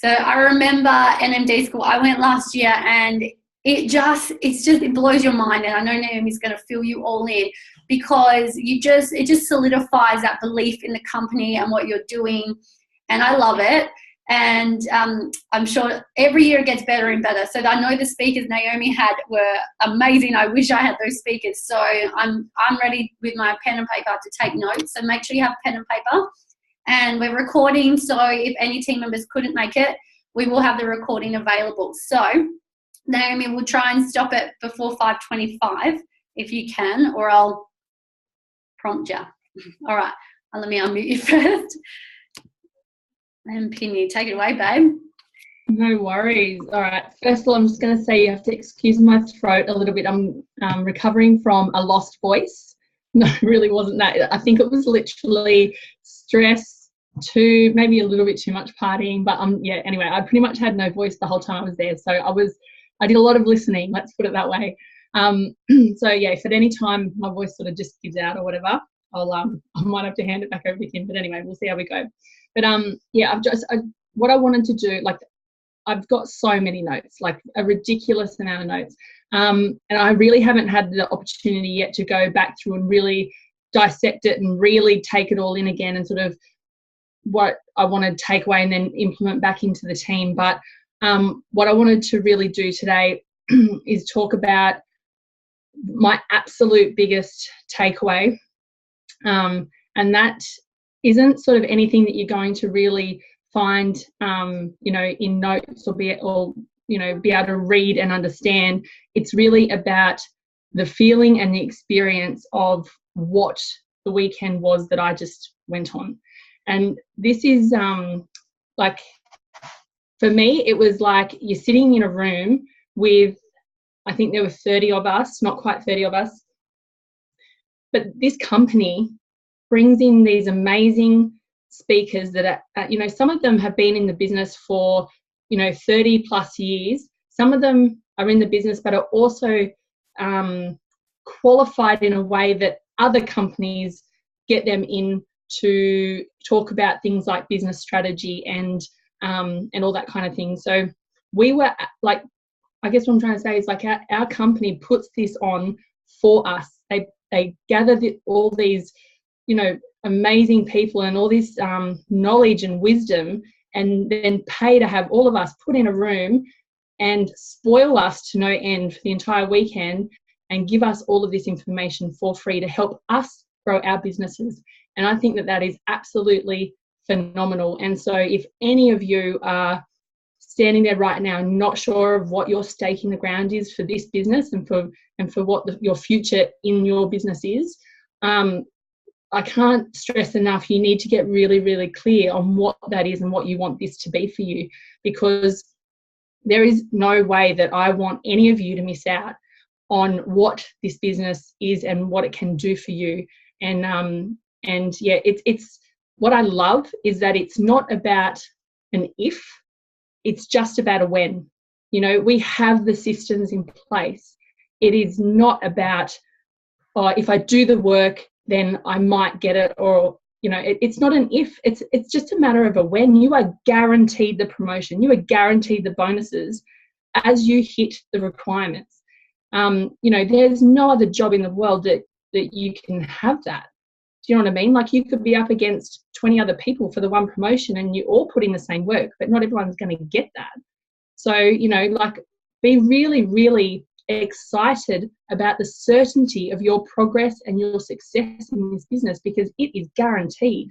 So I remember NMD school, I went last year, and it blows your mind. And I know Naomi's going to fill you all in, because it just solidifies that belief in the company and what you're doing. And I love it. And I'm sure every year it gets better and better. So I know the speakers Naomi had were amazing. I wish I had those speakers. So I'm ready with my pen and paper to take notes. So make sure you have pen and paper. And we're recording, so if any team members couldn't make it, we will have the recording available. So Naomi, will try and stop it before 5:25 if you can, or I'll prompt you. All right, let me unmute you first. And pin you. Take it away, babe. No worries. All right. First of all, I'm just going to say you have to excuse my throat a little bit. I'm recovering from a lost voice. No, it really wasn't that. I think it was literally stress to maybe a little bit too much partying. But yeah, anyway, I pretty much had no voice the whole time I was there. So I did a lot of listening, let's put it that way. So yeah, if at any time my voice sort of just gives out or whatever, I might have to hand it back over to him. But anyway, we'll see how we go. But yeah, what I wanted to do, like, I've got so many notes, like a ridiculous amount of notes. And I really haven't had the opportunity yet to go back through and really dissect it and really take it all in again and sort of what I want to take away and then implement back into the team. But what I wanted to really do today is talk about my absolute biggest takeaway. And that isn't sort of anything that you're going to really find, in notes or be able to read and understand. It's really about the feeling and the experience of what the weekend was that I just went on. And this is like, for me, it was like you're sitting in a room with, I think there were 30 of us, not quite 30 of us. But this company brings in these amazing speakers that are, some of them have been in the business for, 30 plus years. Some of them are in the business but are also qualified in a way that other companies get them in to talk about things like business strategy and all that kind of thing. So we were like, I guess what I'm trying to say is like our company puts this on for us. They gather all these, amazing people and all this knowledge and wisdom, and then pay to have all of us put in a room and spoil us to no end for the entire weekend and give us all of this information for free to help us grow our businesses. And I think that is absolutely phenomenal. And so if any of you are standing there right now not sure of what your stake in the ground is for this business and for what your future in your business is, I can't stress enough, you need to get really, really clear on what that is and what you want this to be for you, because there is no way that I want any of you to miss out on what this business is and what it can do for you. And yeah, it's what I love is that it's not about an if, it's just about a when. We have the systems in place. It is not about, if I do the work, then I might get it, or, it's not an if, it's just a matter of a when. You are guaranteed the promotion. You are guaranteed the bonuses as you hit the requirements. There's no other job in the world that you can have that. Do you know what I mean? Like, you could be up against 20 other people for the one promotion and you all put in the same work, but not everyone's going to get that. So, be really, really excited about the certainty of your progress and your success in this business, because it is guaranteed.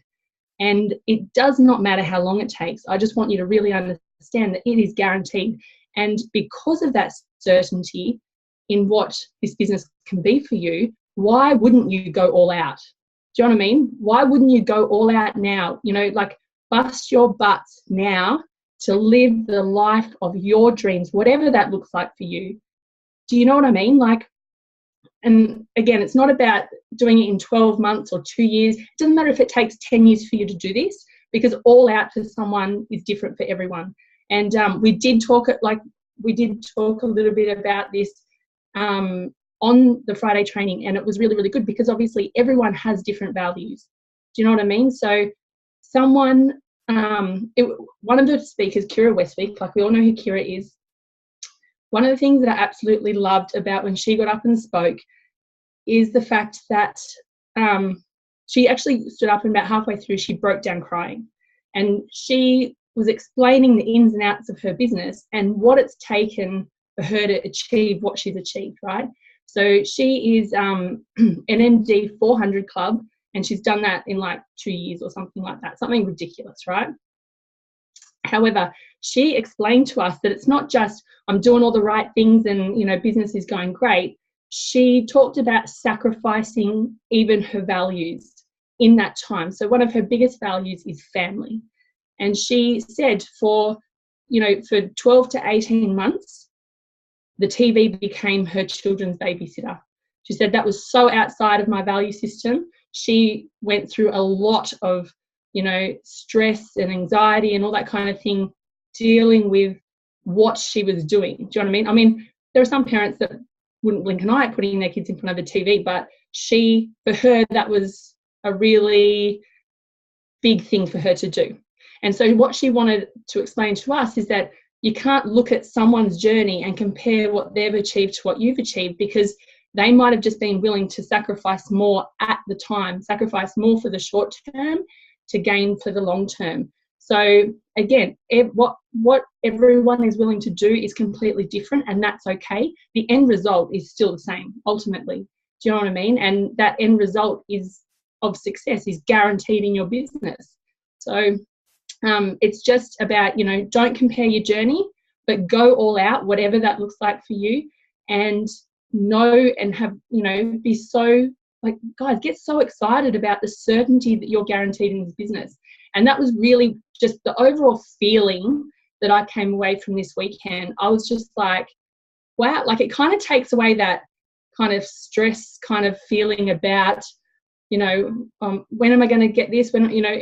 And it does not matter how long it takes. I just want you to really understand that it is guaranteed. And because of that certainty in what this business can be for you, why wouldn't you go all out? Do you know what I mean? Why wouldn't you go all out now? Bust your butts now to live the life of your dreams, whatever that looks like for you. Do you know what I mean? And again, it's not about doing it in 12 months or 2 years. It doesn't matter if it takes 10 years for you to do this, because all out for someone is different for everyone. And we did talk a little bit about this on the Friday training, and it was really, really good, because obviously everyone has different values. Do you know what I mean? So someone one of the speakers, Kira Westbeek, like we all know who Kira is, one of the things that I absolutely loved about when she got up and spoke is the fact that she actually stood up, and about halfway through she broke down crying, and she was explaining the ins and outs of her business and what it's taken for her to achieve what she's achieved, right? So she is NMD 400 Club, and she's done that in like 2 years or something like that, something ridiculous, right? However, she explained to us that it's not just I'm doing all the right things and, you know, business is going great. She talked about sacrificing even her values in that time. So one of her biggest values is family. And she said for 12 to 18 months, the TV became her children's babysitter. She said that was so outside of my value system. She went through a lot of, you know, stress and anxiety and all that kind of thing, dealing with what she was doing. Do you know what I mean? I mean, there are some parents that wouldn't blink an eye at putting their kids in front of the TV, but for her, that was a really big thing for her to do. And so what she wanted to explain to us is that you can't look at someone's journey and compare what they've achieved to what you've achieved, because they might have just been willing to sacrifice more at the time, sacrifice more for the short term to gain for the long term. So again, what everyone is willing to do is completely different, and that's okay. The end result is still the same, ultimately. Do you know what I mean? And that end result of success is guaranteed in your business. So it's just about, you know, don't compare your journey, but go all out, whatever that looks like for you, and know and have, you know, be so, like, guys, get so excited about the certainty that you're guaranteed in this business. And that was really just the overall feeling that I came away from this weekend. I was just like, wow, like it kind of takes away that kind of stress kind of feeling about, you know, when am I going to get this? When, you know,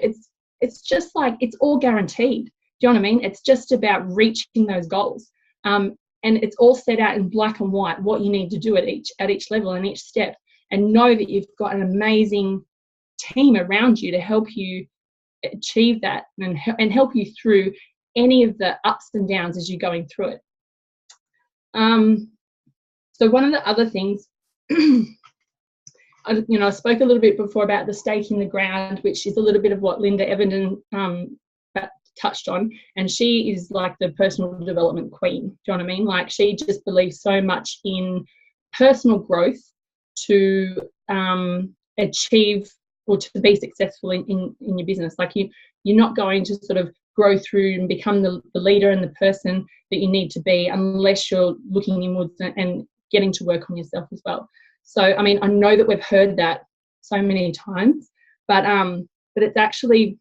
it's just like, it's all guaranteed. Do you know what I mean? It's just about reaching those goals. And it's all set out in black and white, what you need to do at each level and each step, and know that you've got an amazing team around you to help you achieve that and help you through any of the ups and downs as you're going through it. So one of the other things, I spoke a little bit before about the stake in the ground, which is a little bit of what Linda Evenden touched on, and she is like the personal development queen. Do you know what I mean? Like, she just believes so much in personal growth to achieve or to be successful in your business. Like, you're not going to sort of grow through and become the leader and the person that you need to be unless you're looking inwards and getting to work on yourself as well. So, I mean, I know that we've heard that so many times, but it's actually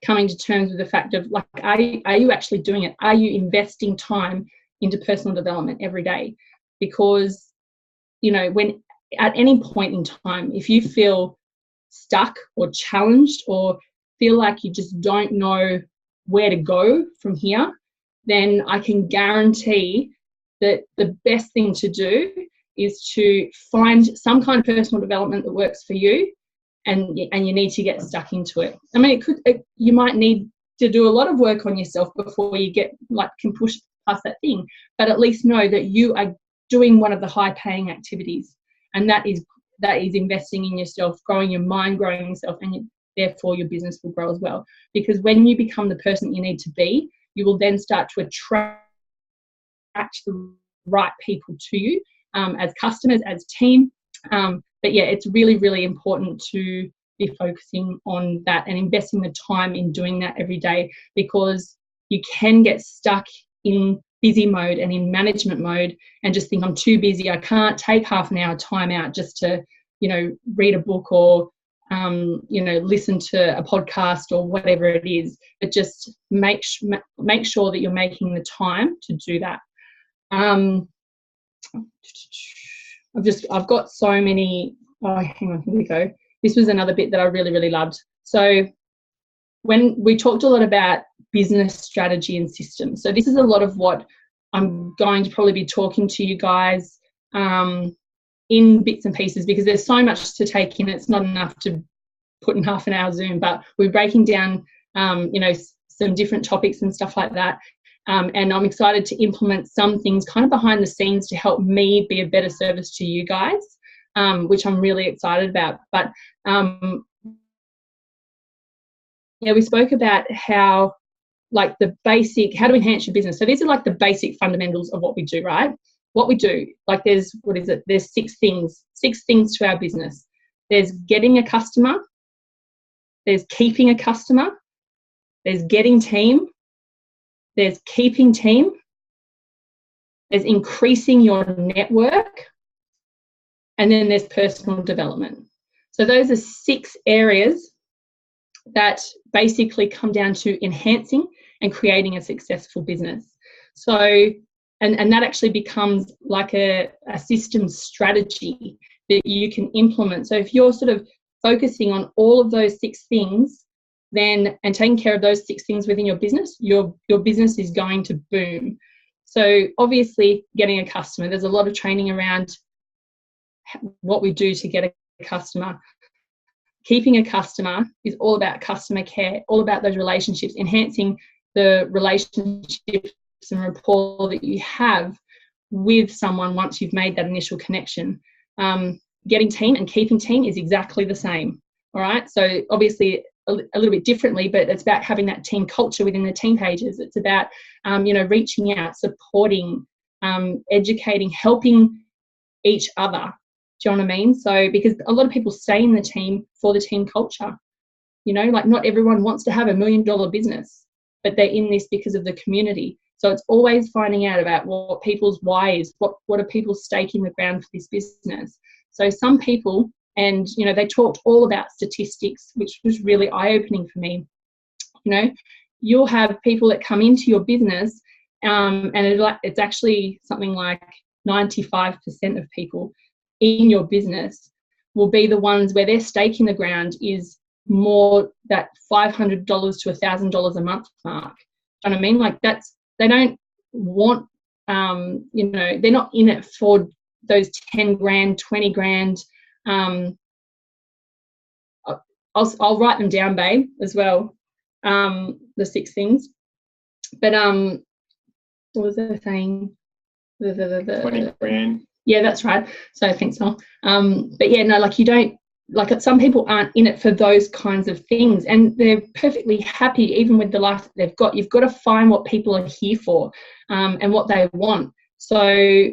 coming to terms with the fact of, like, are you actually doing it? Are you investing time into personal development every day? Because, you know, when at any point in time, if you feel stuck or challenged or feel like you just don't know where to go from here, then I can guarantee that the best thing to do is to find some kind of personal development that works for you, and you need to get stuck into it. I mean, you might need to do a lot of work on yourself before you can push past that thing, but at least know that you are doing one of the high-paying activities, and that is investing in yourself, growing your mind, growing yourself, and therefore your business will grow as well. Because when you become the person you need to be, you will then start to attract the right people to you, as customers, as team. But yeah, it's really, really important to be focusing on that and investing the time in doing that every day, because you can get stuck in busy mode and in management mode and just think, I'm too busy, I can't take half an hour time out just to, you know, read a book or listen to a podcast or whatever it is. But just make sure that you're making the time to do that. I've got so many. Oh, hang on, here we go. This was another bit that I really, really loved. So when we talked a lot about business strategy and systems, so this is a lot of what I'm going to probably be talking to you guys in bits and pieces, because there's so much to take in. It's not enough to put in half an hour Zoom, but we're breaking down you know, some different topics and stuff like that. And I'm excited to implement some things kind of behind the scenes to help me be a better service to you guys, which I'm really excited about. But yeah, we spoke about how, like, the basic, how to enhance your business. So these are like the basic fundamentals of what we do, right? What we do, like, there's, what is it? There's six things to our business. There's getting a customer, there's keeping a customer, there's getting team, there's keeping team, there's increasing your network, and then there's personal development. So those are 6 areas that basically come down to enhancing and creating a successful business. So, and that actually becomes like a system strategy that you can implement. So if you're sort of focusing on all of those 6 things, then, and taking care of those 6 things within your business, your business is going to boom. So obviously, getting a customer, there's a lot of training around what we do to get a customer. Keeping a customer is all about customer care, all about those relationships, enhancing the relationships and rapport that you have with someone once you've made that initial connection. Getting team and keeping team is exactly the same. All right. So obviously a little bit differently, but it's about having that team culture within the team pages. It's about, you know, reaching out, supporting, educating, helping each other. Do you know what I mean? So, because a lot of people stay in the team for the team culture, you know, like, not everyone wants to have $1 million business, but they're in this because of the community. So it's always finding out about what people's why is, what are people's stake in the ground for this business. So some people, and, you know, they talked all about statistics, which was really eye-opening for me. You know, you'll have people that come into your business, and it's actually something like 95% of people in your business will be the ones where their stake in the ground is more that $500 to $1,000 a month mark. Do you know what I mean? Like, that's, they don't want, you know, they're not in it for those 10 grand, 20 grand. I'll write them down, babe, as well, the 6 things. But what was I saying? 20 grand. Yeah, that's right. So thanks, Mel. But yeah, no, like, you don't, like, some people aren't in it for those kinds of things, and they're perfectly happy even with the life that they've got. You've got to find what people are here for, and what they want. So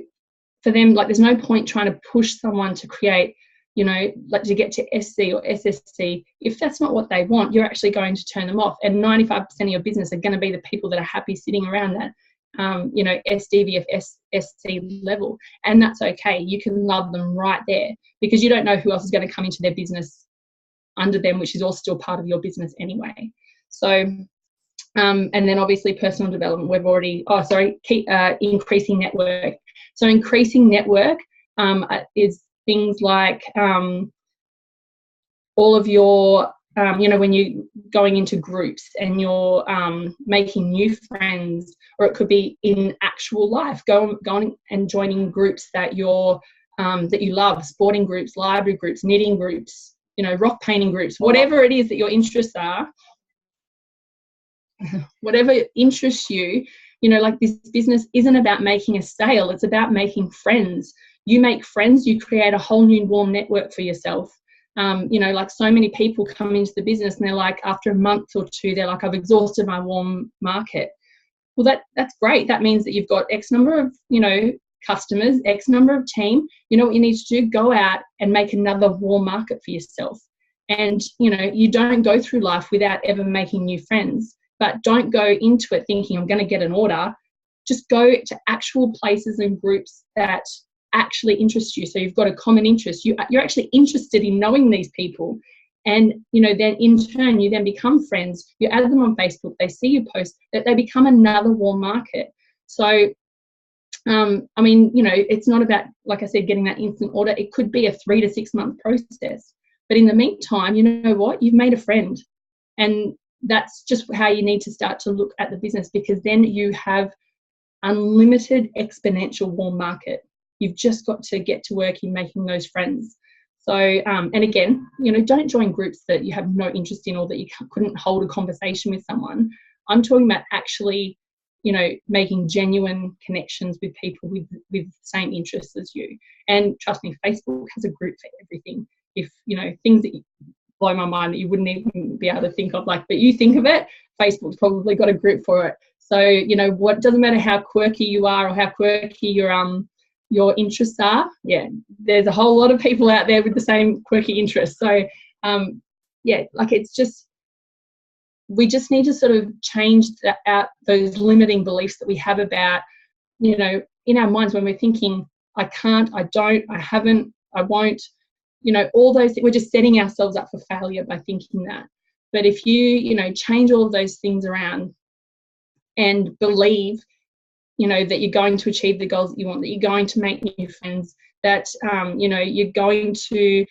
for them, like, there's no point trying to push someone to create, you know, like, to get to SC or SSC. If that's not what they want, you're actually going to turn them off. And 95% of your business are going to be the people that are happy sitting around that, you know, SDVF, SC level. And that's okay. You can love them right there, because you don't know who else is going to come into their business under them, which is all still part of your business anyway. So, and then obviously personal development, we've already, increasing network. So increasing network is things like all of your, you know, when you're going into groups and you're making new friends, or it could be in actual life, going and joining groups that you're that you love, sporting groups, library groups, knitting groups, you know, rock painting groups, whatever it is that your interests are, whatever interests you. You know, like, this business isn't about making a sale, it's about making friends. You make friends, you create a whole new warm network for yourself. You know, like, so many people come into the business and they're like, after a month or 2, they're like, I've exhausted my warm market. Well, that's great. That means that you've got X number of, you know, customers, X number of team. You know what you need to do? Go out and make another warm market for yourself. And, you know, you don't go through life without ever making new friends, but don't go into it thinking I'm going to get an order. Just go to actual places and groups that actually interest you. So you've got a common interest. You're actually interested in knowing these people. And, you know, then in turn, you then become friends. You add them on Facebook. They see you post, that they become another warm market. So, I mean, you know, it's not about, like I said, getting that instant order. It could be a 3 to 6 month process. But in the meantime, you know what? You've made a friend. And that's just how you need to start to look at the business, because then you have unlimited exponential warm market. You've just got to get to work in making those friends. So, and again, don't join groups that you have no interest in or that you couldn't hold a conversation with someone. I'm talking about actually, making genuine connections with people with the same interests as you. And trust me, Facebook has a group for everything. If, things that blow my mind that you wouldn't even be able to think of, but you think of it, Facebook's probably got a group for it. So, what doesn't matter how quirky you are or how quirky your interests are, there's a whole lot of people out there with the same quirky interests. So, it's just, we just need to sort of change those limiting beliefs that we have about, in our minds when we're thinking, I can't, I don't, I haven't, I won't, all those things. We're just setting ourselves up for failure by thinking that. But if you, change all of those things around and believe, that you're going to achieve the goals that you want, that you're going to make new friends, that, you're going to,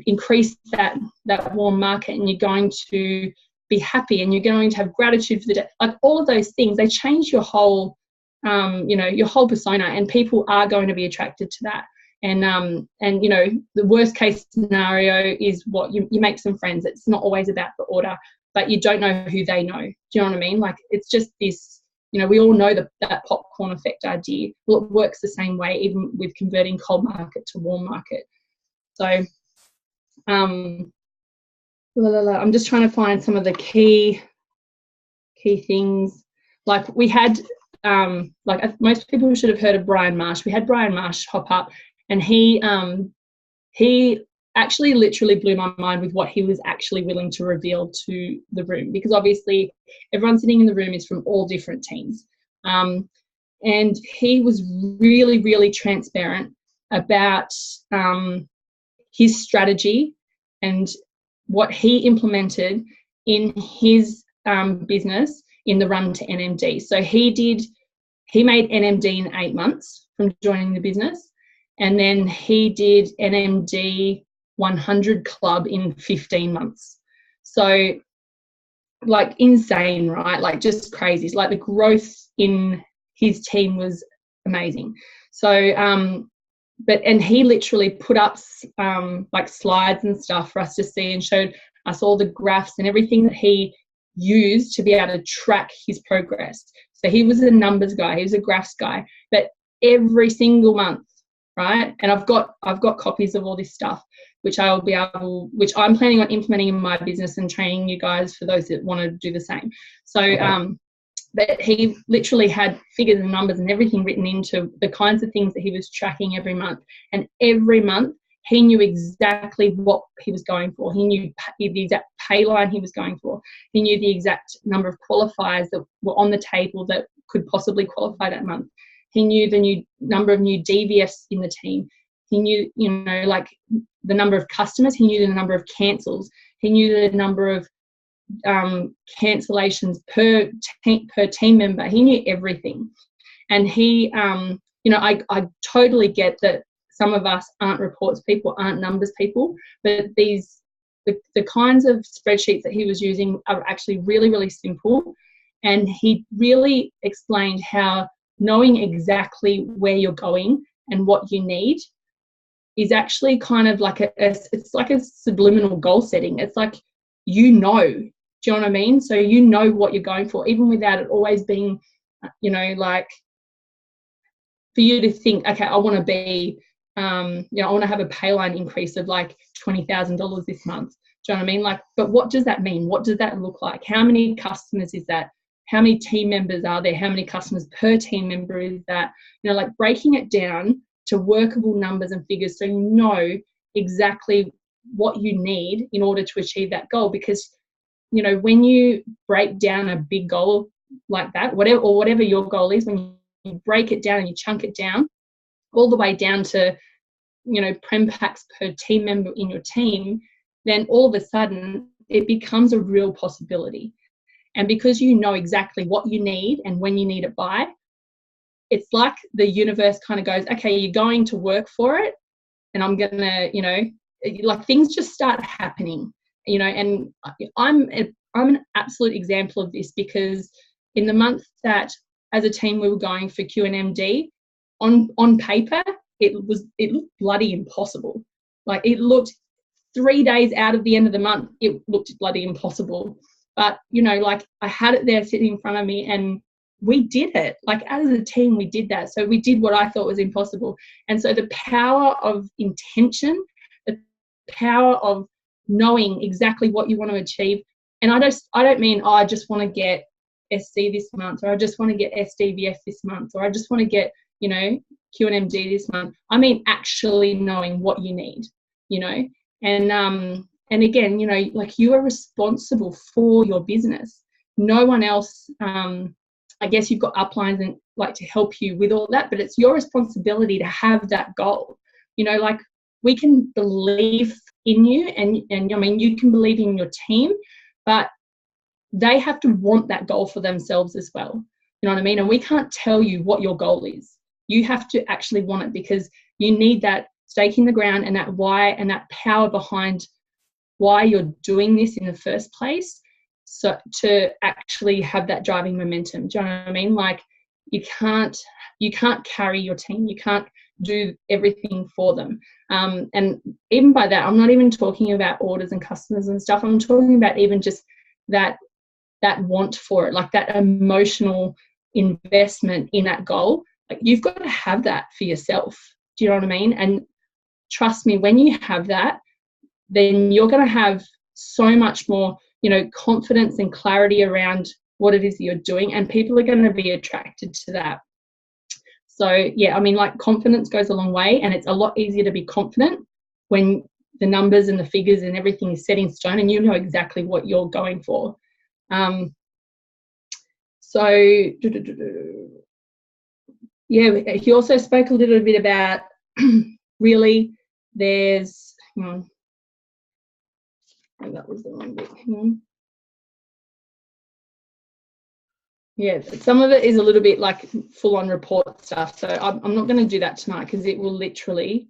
increase that warm market, and you're going to be happy, and you're going to have gratitude for the day. Like, all of those things, they change your whole, your whole persona, and people are going to be attracted to that. And the worst case scenario is what you make some friends. It's not always about the order, but you don't know who they know. Do you know what I mean? Like, it's just this, we all know that popcorn effect idea. Well, it works the same way, even with converting cold market to warm market. So, I'm just trying to find some of the key things. Like, we had, most people should have heard of Brian Marsh. We had Brian Marsh hop up, and he actually literally blew my mind with what he was actually willing to reveal to the room, because obviously everyone sitting in the room is from all different teams. And he was really, really transparent about his strategy and what he implemented in his business in the run to NMD. So he made NMD in 8 months from joining the business, and then he did NMD 100 Club in 15 months. So, like, insane, right? Like, just crazy. It's like the growth in his team was amazing. So, and he literally put up like slides and stuff for us to see, and showed us all the graphs and everything that he used to be able to track his progress. So he was a numbers guy, he was a graphs guy, but every single month, right? And I've got copies of all this stuff, which I'm planning on implementing in my business and training you guys for those that want to do the same. So, okay. But he literally had figures and numbers and everything written into the kinds of things that he was tracking every month. And every month he knew exactly what he was going for. He knew the exact pay line he was going for. He knew the exact number of qualifiers that were on the table that could possibly qualify that month. He knew the number of new DVFs in the team. He knew, like, the number of customers. He knew the number of cancels. He knew the number of cancellations per team member. He knew everything. And he, I totally get that some of us aren't reports people, aren't numbers people, but the kinds of spreadsheets that he was using are actually really, really simple. And he really explained how knowing exactly where you're going and what you need is actually kind of like it's like a subliminal goal setting. It's like, do you know what I mean? So you know what you're going for, even without it always being, like, for you to think, okay, I want to be, I want to have a pay line increase of like $20,000 this month. Do you know what I mean? Like, but what does that mean? What does that look like? How many customers is that? How many team members are there? How many customers per team member is that? Like, breaking it down to workable numbers and figures, so you know exactly what you need in order to achieve that goal. Because when you break down a big goal like that, whatever your goal is, when you break it down and you chunk it down all the way down to, prem packs per team member in your team, then all of a sudden it becomes a real possibility. And because you know exactly what you need and when you need it by, it's like the universe kind of goes, okay, you're going to work for it, and I'm going to, like, things just start happening. And I'm an absolute example of this, because in the month that as a team we were going for QNMD, on paper it looked bloody impossible. Like it looked 3 days out of the end of the month, it looked bloody impossible. But, you know, like I had it there sitting in front of me and we did it. Like as a team, we did that. So we did what I thought was impossible. And so the power of intention, the power of knowing exactly what you want to achieve. And I don't mean, oh, I just want to get SC this month, or I just want to get SDVF this month, or I just want to get, you know, QNMD this month. I mean, actually knowing what you need, you know, and again, you know, like you are responsible for your business. No one else, I guess you've got uplines and like to help you with all that, but it's your responsibility to have that goal. You know, like we can believe in you and I mean, you can believe in your team, but they have to want that goal for themselves as well. You know what I mean? And we can't tell you what your goal is. You have to actually want it, because you need that stake in the ground and that why and that power behind why you're doing this in the first place, so to actually have that driving momentum. Do you know what I mean? Like you can't carry your team. You can't do everything for them. And even by that, I'm not even talking about orders and customers and stuff. I'm talking about even just that want for it, like that emotional investment in that goal. Like you've got to have that for yourself. Do you know what I mean? And trust me, when you have that, then you're going to have so much more, you know, confidence and clarity around what it is that you're doing, and people are going to be attracted to that. So yeah, I mean, like confidence goes a long way, and it's a lot easier to be confident when the numbers and the figures and everything is set in stone and you know exactly what you're going for. So yeah, he also spoke a little bit about really there's, hang on, oh, that was the wrong bit, hang on. Yeah, some of it is a little bit like full-on report stuff, so I'm not going to do that tonight because it will literally,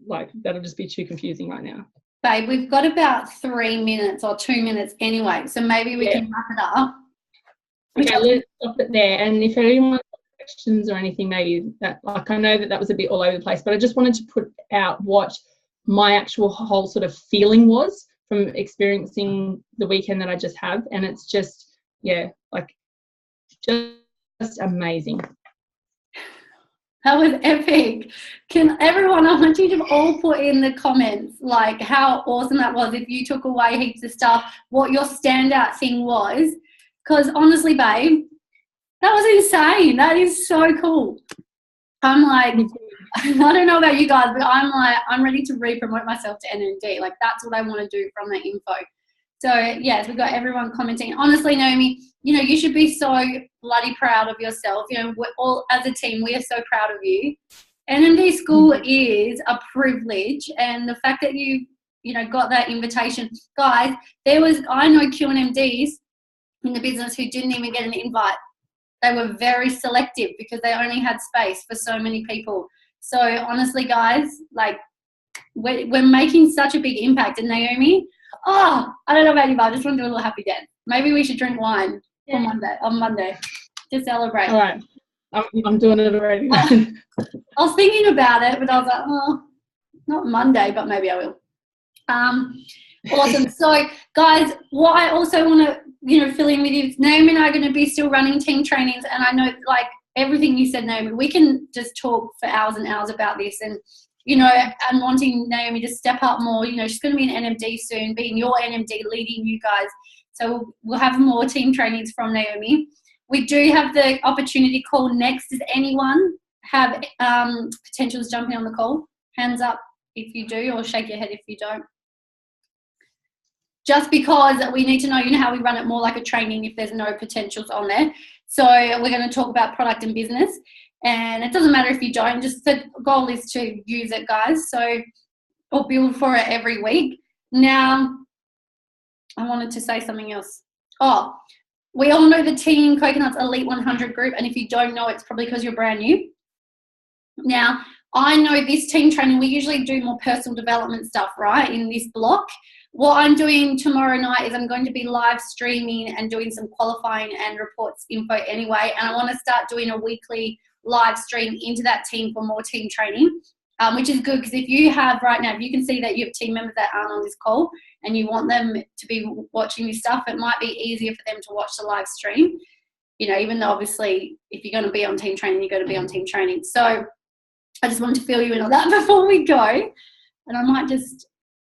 like, that'll just be too confusing right now. Babe, we've got about 3 minutes or 2 minutes anyway, so maybe we can wrap it up. Okay, let's stop it there. And if anyone has questions or anything, maybe that, like, I know that was a bit all over the place, but I just wanted to put out what my actual whole sort of feeling was from experiencing the weekend that I just have, and it's just, yeah, like just amazing. That was epic. Can everyone, I want you to all put in the comments like how awesome that was, if you took away heaps of stuff, what your standout thing was, because honestly, babe, that was insane. That is so cool. I'm like, I don't know about you guys, but I'm like, I'm ready to re-promote myself to NMD. Like that's what I want to do from that info. So yes, we've got everyone commenting. Honestly, Naomi, you know, you should be so bloody proud of yourself. You know, we're all, as a team, we are so proud of you. NMD school is a privilege, and the fact that you know, got that invitation. Guys, I know QNMDs in the business who didn't even get an invite. They were very selective because they only had space for so many people. So honestly, guys, like we're making such a big impact. And Naomi, oh, I don't know about you, but I just want to do a little happy dance. Maybe we should drink wine on Monday to celebrate. All right. I'm doing it already. I was thinking about it, but I was like, oh, not Monday, but maybe I will. Awesome. So, guys, what I also want to, you know, fill in with you, Naomi and I are going to be still running team trainings, and I know, like, everything you said, Naomi, we can just talk for hours and hours about this, and, you know, I'm wanting Naomi to step up more. You know, she's going to be an NMD soon, being your NMD, leading you guys. So we'll have more team trainings from Naomi. We do have the opportunity call next. Does anyone have potentials jumping on the call? Hands up if you do, or shake your head if you don't. Just because we need to know, you know how we run it more like a training if there's no potentials on there. So we're going to talk about product and business. And it doesn't matter if you don't, just the goal is to use it, guys. So or build for it every week. Now, I wanted to say something else. Oh, we all know the Team Coconuts Elite 100 group, and if you don't know, it's probably because you're brand new. Now, I know this team training, we usually do more personal development stuff, right, in this block. What I'm doing tomorrow night is I'm going to be live streaming and doing some qualifying and reports info anyway, and I want to start doing a weekly live stream into that team for more team training. which is good, because if you have right now, if you can see that you have team members that aren't on this call and you want them to be watching this stuff, it might be easier for them to watch the live stream, you know, even though obviously if you're going to be on team training, you're going to be on team training. So I just wanted to fill you in on that before we go. And I might just